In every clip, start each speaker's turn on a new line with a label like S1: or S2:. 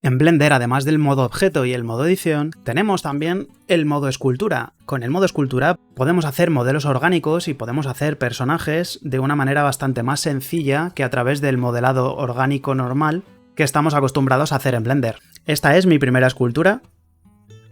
S1: En Blender, además del modo objeto y el modo edición, tenemos también el modo escultura. Con el modo escultura podemos hacer modelos orgánicos y podemos hacer personajes de una manera bastante más sencilla que a través del modelado orgánico normal que estamos acostumbrados a hacer en Blender. Esta es mi primera escultura,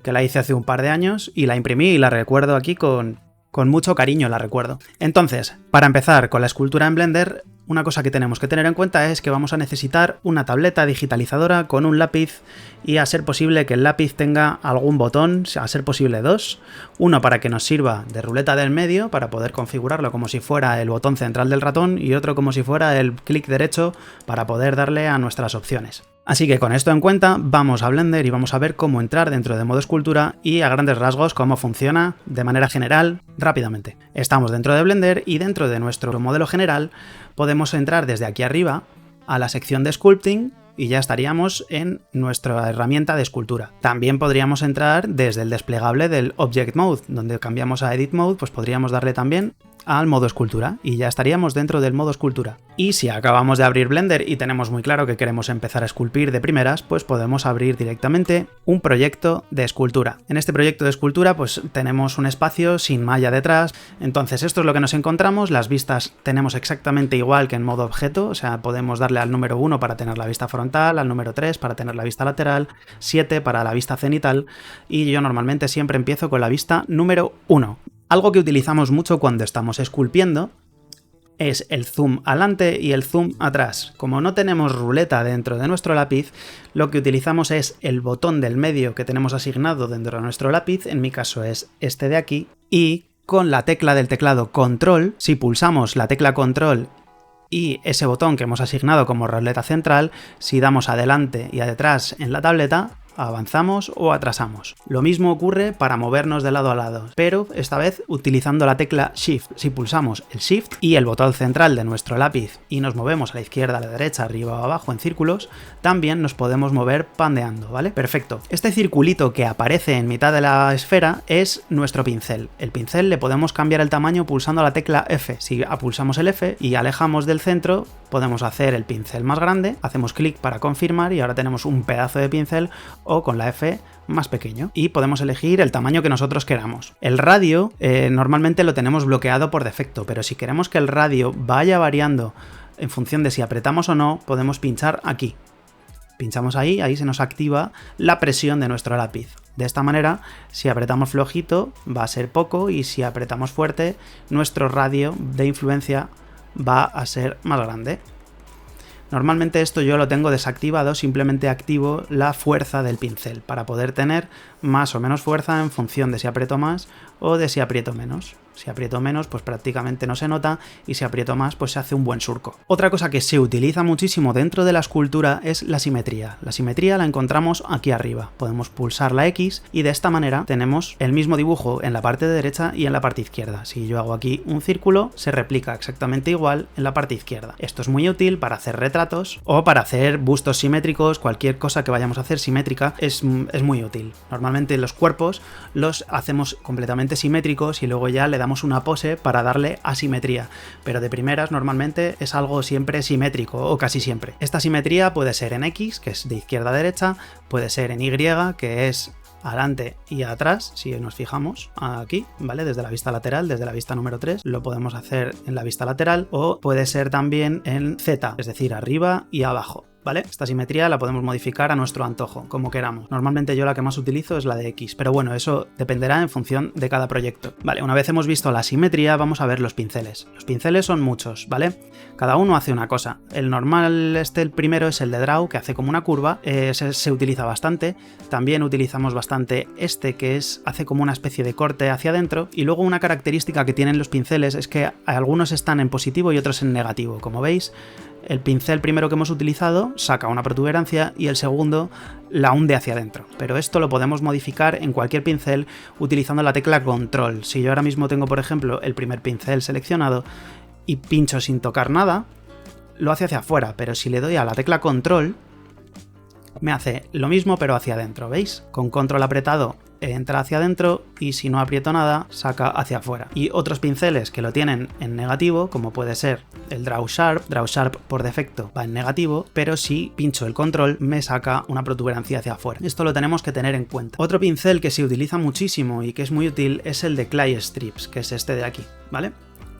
S1: que la hice hace un par de años y la imprimí y la recuerdo aquí con mucho cariño, la recuerdo. Entonces, para empezar con la escultura en Blender, una cosa que tenemos que tener en cuenta es que vamos a necesitar una tableta digitalizadora con un lápiz y a ser posible que el lápiz tenga algún botón, a ser posible dos, uno para que nos sirva de ruleta del medio para poder configurarlo como si fuera el botón central del ratón y otro como si fuera el clic derecho para poder darle a nuestras opciones. Así que con esto en cuenta vamos a Blender y vamos a ver cómo entrar dentro de modo escultura y a grandes rasgos cómo funciona de manera general rápidamente. Estamos dentro de Blender y dentro de nuestro modelo general podemos entrar desde aquí arriba a la sección de Sculpting y ya estaríamos en nuestra herramienta de escultura. También podríamos entrar desde el desplegable del Object Mode, donde cambiamos a Edit Mode, pues podríamos darle también al modo escultura y ya estaríamos dentro del modo escultura. Y si acabamos de abrir Blender y tenemos muy claro que queremos empezar a esculpir de primeras, pues podemos abrir directamente un proyecto de escultura. En este proyecto de escultura pues tenemos un espacio sin malla detrás, entonces esto es lo que nos encontramos. Las vistas tenemos exactamente igual que en modo objeto, o sea, podemos darle al número 1 para tener la vista frontal, al número 3 para tener la vista lateral, 7 para la vista cenital y yo normalmente siempre empiezo con la vista número 1. Algo que utilizamos mucho cuando estamos esculpiendo es el zoom adelante y el zoom atrás. Como no tenemos ruleta dentro de nuestro lápiz, lo que utilizamos es el botón del medio que tenemos asignado dentro de nuestro lápiz, en mi caso es este de aquí, y con la tecla del teclado Control, si pulsamos la tecla Control y ese botón que hemos asignado como ruleta central, si damos adelante y atrás en la tableta, avanzamos o atrasamos. Lo mismo ocurre para movernos de lado a lado, pero esta vez utilizando la tecla Shift. Si pulsamos el Shift y el botón central de nuestro lápiz y nos movemos a la izquierda, a la derecha, arriba o abajo en círculos, también nos podemos mover pandeando, ¿vale? Perfecto. Este circulito que aparece en mitad de la esfera es nuestro pincel. El pincel le podemos cambiar el tamaño pulsando la tecla F. Si pulsamos el F y alejamos del centro, podemos hacer el pincel más grande, hacemos clic para confirmar y ahora tenemos un pedazo de pincel, o con la F más pequeño, y podemos elegir el tamaño que nosotros queramos. El radio normalmente lo tenemos bloqueado por defecto, pero si queremos que el radio vaya variando en función de si apretamos o no, podemos pinchar aquí. Pinchamos ahí, ahí se nos activa la presión de nuestro lápiz. De esta manera, si apretamos flojito va a ser poco y si apretamos fuerte, nuestro radio de influencia va a ser más grande. Normalmente esto yo lo tengo desactivado, simplemente activo la fuerza del pincel para poder tener más o menos fuerza en función de si aprieto más o de si aprieto menos. Si aprieto menos, pues prácticamente no se nota y si aprieto más, pues se hace un buen surco. Otra cosa que se utiliza muchísimo dentro de la escultura es la simetría. La simetría la encontramos aquí arriba. Podemos pulsar la X y de esta manera tenemos el mismo dibujo en la parte derecha y en la parte izquierda. Si yo hago aquí un círculo, se replica exactamente igual en la parte izquierda. Esto es muy útil para hacer retratos o para hacer bustos simétricos. Cualquier cosa que vayamos a hacer simétrica es muy útil. Normalmente los cuerpos los hacemos completamente simétricos y luego ya le damos una pose para darle asimetría, pero de primeras normalmente es algo siempre simétrico o casi siempre. Esta simetría puede ser en X, que es de izquierda a derecha, puede ser en Y, que es adelante y atrás, si nos fijamos aquí, ¿vale? Desde la vista lateral, desde la vista número 3, lo podemos hacer en la vista lateral, o puede ser también en Z, es decir, arriba y abajo. ¿Vale? Esta simetría la podemos modificar a nuestro antojo, como queramos. Normalmente yo la que más utilizo es la de X, pero bueno, eso dependerá en función de cada proyecto. Vale, una vez hemos visto la simetría, vamos a ver los pinceles. Los pinceles son muchos, ¿vale? Cada uno hace una cosa. El normal, el primero es el de Draw, que hace como una curva, se utiliza bastante. También utilizamos bastante este, que hace como una especie de corte hacia adentro. Y luego una característica que tienen los pinceles es que algunos están en positivo y otros en negativo. Como veis, el pincel primero que hemos utilizado saca una protuberancia y el segundo la hunde hacia adentro. Pero esto lo podemos modificar en cualquier pincel utilizando la tecla Control. Si yo ahora mismo tengo, por ejemplo, el primer pincel seleccionado y pincho sin tocar nada, lo hace hacia afuera, pero si le doy a la tecla Control, me hace lo mismo pero hacia adentro, ¿veis? Con Control apretado entra hacia adentro y si no aprieto nada, saca hacia afuera. Y otros pinceles que lo tienen en negativo, como puede ser el Draw Sharp por defecto va en negativo, pero si pincho el control me saca una protuberancia hacia afuera. Esto lo tenemos que tener en cuenta. Otro pincel que se utiliza muchísimo y que es muy útil es el de Clay Strips, que es este de aquí, ¿vale?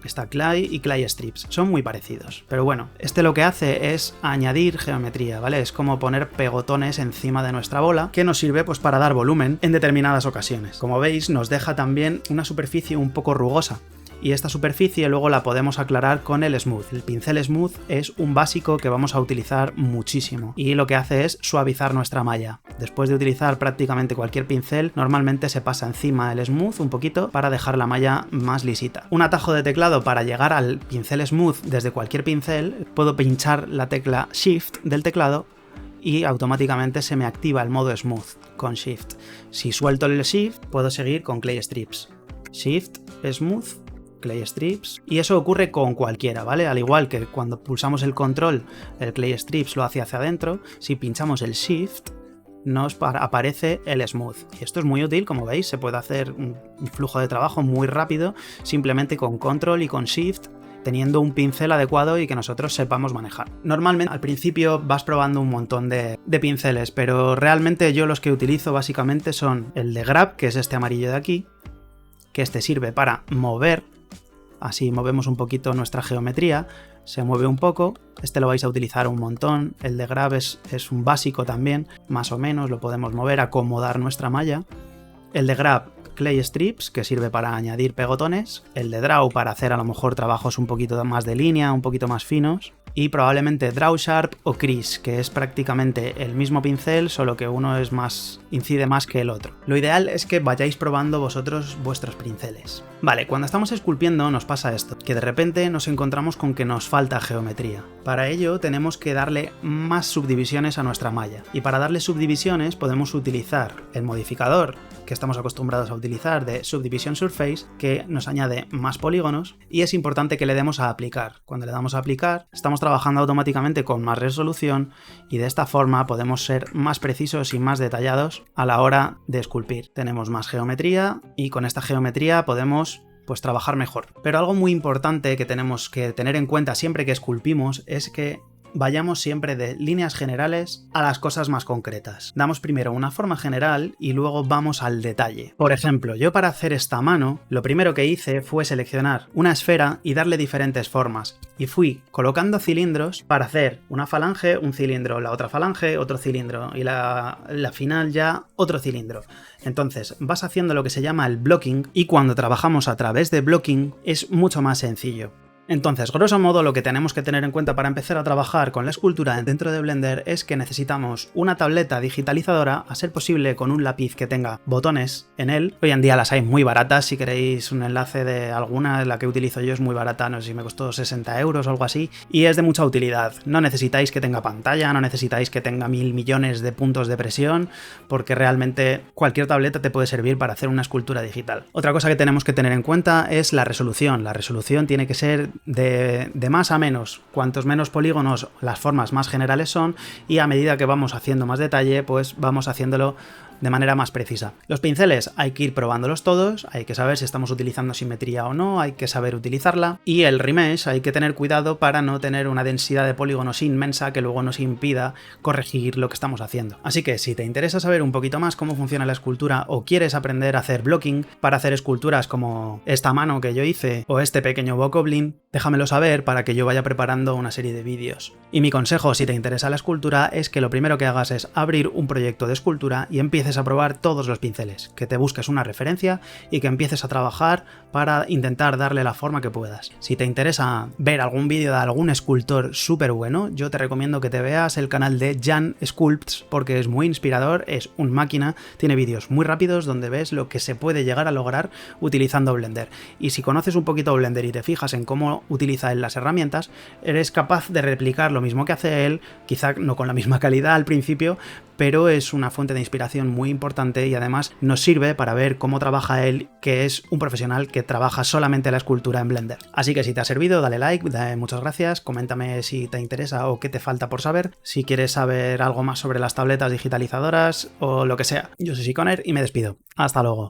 S1: Está Clay y Clay Strips, son muy parecidos, pero bueno, este lo que hace es añadir geometría, ¿vale? Es como poner pegotones encima de nuestra bola, que nos sirve pues para dar volumen en determinadas ocasiones. Como veis, nos deja también una superficie un poco rugosa, y esta superficie luego la podemos aclarar con el Smooth. El pincel Smooth es un básico que vamos a utilizar muchísimo y lo que hace es suavizar nuestra malla. Después de utilizar prácticamente cualquier pincel, normalmente se pasa encima el Smooth un poquito para dejar la malla más lisita. Un atajo de teclado para llegar al pincel Smooth desde cualquier pincel, puedo pinchar la tecla Shift del teclado y automáticamente se me activa el modo Smooth con Shift. Si suelto el Shift, puedo seguir con Clay Strips. Shift, Smooth, Clay Strips, y eso ocurre con cualquiera, ¿vale? Al igual que cuando pulsamos el control, el Clay Strips lo hace hacia adentro, si pinchamos el Shift nos aparece el Smooth. Y esto es muy útil, como veis, se puede hacer un flujo de trabajo muy rápido simplemente con control y con Shift, teniendo un pincel adecuado y que nosotros sepamos manejar. Normalmente al principio vas probando un montón de pinceles, pero realmente yo los que utilizo básicamente son el de Grab, que es este amarillo de aquí, que este sirve para mover. Así movemos un poquito nuestra geometría, se mueve un poco, este lo vais a utilizar un montón, el de Grab es un básico también, más o menos, lo podemos mover, acomodar nuestra malla. El de Grab, Clay Strips, que sirve para añadir pegotones, el de Draw para hacer a lo mejor trabajos un poquito más de línea, un poquito más finos, y probablemente Draw Sharp o Crease, que es prácticamente el mismo pincel, solo que uno es incide más que el otro. Lo ideal es que vayáis probando vosotros vuestros pinceles. Vale, cuando estamos esculpiendo nos pasa esto, que de repente nos encontramos con que nos falta geometría. Para ello tenemos que darle más subdivisiones a nuestra malla, y para darle subdivisiones podemos utilizar el modificador que estamos acostumbrados a utilizar de Subdivision Surface, que nos añade más polígonos, y es importante que le demos a aplicar. Cuando le damos a aplicar, estamos trabajando automáticamente con más resolución y de esta forma podemos ser más precisos y más detallados a la hora de esculpir. Tenemos más geometría y con esta geometría podemos pues trabajar mejor. Pero algo muy importante que tenemos que tener en cuenta siempre que esculpimos es que vayamos siempre de líneas generales a las cosas más concretas. Damos primero una forma general y luego vamos al detalle. Por ejemplo, yo para hacer esta mano, lo primero que hice fue seleccionar una esfera y darle diferentes formas. Y fui colocando cilindros para hacer una falange, un cilindro, la otra falange, otro cilindro y la final ya otro cilindro. Entonces vas haciendo lo que se llama el blocking y cuando trabajamos a través de blocking es mucho más sencillo. Entonces, grosso modo, lo que tenemos que tener en cuenta para empezar a trabajar con la escultura dentro de Blender es que necesitamos una tableta digitalizadora, a ser posible con un lápiz que tenga botones en él. Hoy en día las hay muy baratas, si queréis un enlace de alguna, la que utilizo yo es muy barata, no sé si me costó 60 euros o algo así, y es de mucha utilidad. No necesitáis que tenga pantalla, no necesitáis que tenga 1000 millones de puntos de presión, porque realmente cualquier tableta te puede servir para hacer una escultura digital. Otra cosa que tenemos que tener en cuenta es la resolución. La resolución tiene que ser de más a menos. Cuantos menos polígonos, las formas más generales son, y a medida que vamos haciendo más detalle, pues vamos haciéndolo de manera más precisa. Los pinceles hay que ir probándolos todos, hay que saber si estamos utilizando simetría o no, hay que saber utilizarla, y el remesh hay que tener cuidado para no tener una densidad de polígonos inmensa que luego nos impida corregir lo que estamos haciendo. Así que si te interesa saber un poquito más cómo funciona la escultura o quieres aprender a hacer blocking para hacer esculturas como esta mano que yo hice o este pequeño bokoblin, déjamelo saber para que yo vaya preparando una serie de vídeos. Y mi consejo si te interesa la escultura es que lo primero que hagas es abrir un proyecto de escultura y empieces a probar todos los pinceles, que te busques una referencia y que empieces a trabajar para intentar darle la forma que puedas. Si te interesa ver algún vídeo de algún escultor súper bueno, yo te recomiendo que te veas el canal de Jan Sculpts porque es muy inspirador, es un máquina, tiene vídeos muy rápidos donde ves lo que se puede llegar a lograr utilizando Blender. Y si conoces un poquito Blender y te fijas en cómo utiliza él las herramientas, eres capaz de replicar lo mismo que hace él, quizá no con la misma calidad al principio, pero es una fuente de inspiración muy importante y además nos sirve para ver cómo trabaja él, que es un profesional que trabaja solamente la escultura en Blender. Así que si te ha servido, dale like, muchas gracias, coméntame si te interesa o qué te falta por saber, si quieres saber algo más sobre las tabletas digitalizadoras o lo que sea. Yo soy Sikoner y me despido. Hasta luego.